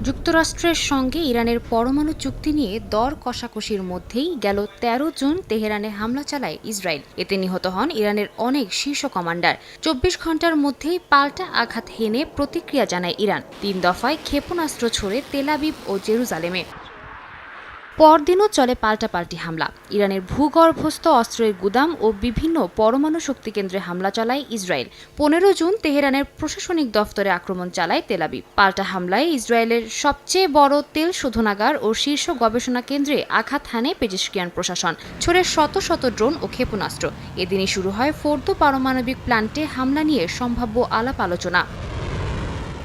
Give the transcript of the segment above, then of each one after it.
যুক্তরাষ্ট্রের সঙ্গে ইরানের পরমাণু চুক্তি নিয়ে দর কষাকষির মধ্যেই গেল ১৩ জুন তেহরানে হামলা চালায় ইসরায়েল। এতে নিহত হন ইরানের অনেক শীর্ষ কমান্ডার। ২৪ ঘণ্টার মধ্যেই পাল্টা আঘাত হেনে প্রতিক্রিয়া জানায় ইরান। ৩ দফায় ক্ষেপণাস্ত্র ছোড়ে তেল আবিব ও জেরুজালেমে। পরদিনও চলে পাল্টাপাল্টি হামলা। ইরানের ভূগর্ভস্থ অস্ত্রের গুদাম ও বিভিন্ন পরমাণু শক্তিকেন্দ্রে হামলা চালায় ইসরায়েল। ১৫ জুন তেহরানের প্রশাসনিক দফতরে আক্রমণ চালায় তেল আবিব। পাল্টা হামলায় ইসরায়েলের সবচেয়ে বড় তেল শোধনাগার ও শীর্ষ গবেষণা কেন্দ্রে আঘাত হানে পেজেশকিয়ান প্রশাসন। ছড়ে শত শত ড্রোন ও ক্ষেপণাস্ত্র। এদিনই শুরু হয় ফোর্দো পারমাণবিক প্ল্যান্টে হামলা নিয়ে সম্ভাব্য আলাপ আলোচনা।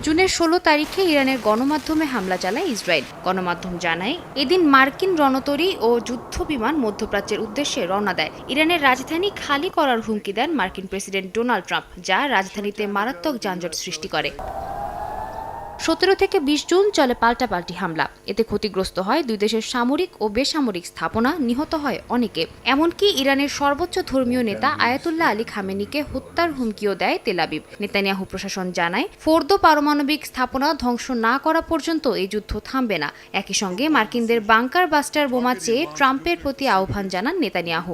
জুনের ১৬ তারিখে ইরানের গণমাধ্যমে হামলা চালায় ইসরায়েল। গণমাধ্যম জানায়, এদিন মার্কিন রণতরী ও যুদ্ধবিমান মধ্যপ্রাচ্যের উদ্দেশ্যে রওনা দেয়। ইরানের রাজধানী খালি করার হুমকি দেন মার্কিন প্রেসিডেন্ট ডোনাল্ড ট্রাম্প, যা রাজধানীতে মারাত্মক যানজট সৃষ্টি করে। ১৭ থেকে ২০ জুন চলে পাল্টাপাল্টি হামলা। এতে ক্ষতিগ্রস্ত হয় দুই দেশের সামরিক ও বেসামরিক স্থাপনা, নিহত হয় অনেকে। এমনকি ইরানের সর্বোচ্চ ধর্মীয় নেতা আয়াতুল্লাহ আলী খামেনিকে হত্যার হুমকিও দেয় তেল আবিব। নেতানিয়াহু প্রশাসন জানায়, ফোর্দো পারমাণবিক স্থাপনা ধ্বংস না করা পর্যন্ত এই যুদ্ধ থামবে না। একই সঙ্গে মার্কিনদের বাংকার বাস্টার বোমা চেয়ে ট্রাম্পের প্রতি আহ্বান জানান নেতানিয়াহু।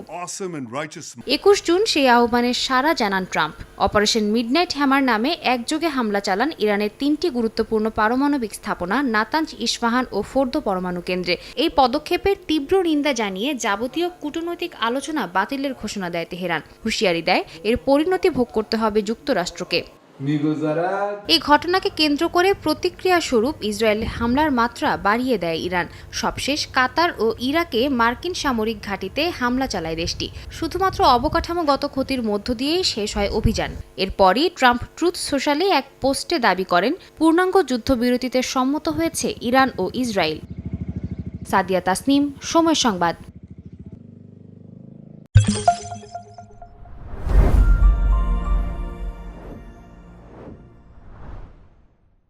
২১ জুন সেই আহ্বানের সাড়া জানান ট্রাম্প। অপারেশন মিডনাইট হ্যামার নামে একযোগে হামলা চালান ইরানের ৩টি গুরুত্বপূর্ণ পারমাণবিক স্থাপনা নাতাঞ্জ, ইস্পাহান ও ফোর্দো পরমাণু কেন্দ্রে। এই পদক্ষেপের তীব্র নিন্দা জানিয়ে যাবতীয় কূটনৈতিক আলোচনা বাতিলের ঘোষণা দেয় তেহরান। হুঁশিয়ারি দেয়, এর পরিণতি ভোগ করতে হবে যুক্তরাষ্ট্রকে। এই ঘটনাকে কেন্দ্র করে প্রতিক্রিয়া স্বরূপ ইসরায়েল হামলার মাত্রা বাড়িয়ে দেয় ইরান। সবশেষ কাতার ও ইরাকে মার্কিন সামরিক ঘাঁটিতে হামলা চালায় দেশটি। শুধুমাত্র অবকাঠামোগত ক্ষতির মধ্য দিয়েই শেষ হয় অভিযান। এরপরই ট্রাম্প ট্রুথ সোশ্যালে এক পোস্টে দাবি করেন, পূর্ণাঙ্গ যুদ্ধবিরতিতে সম্মত হয়েছে ইরান ও ইসরায়েল। সাদিয়া তাসনিম, সময় সংবাদ।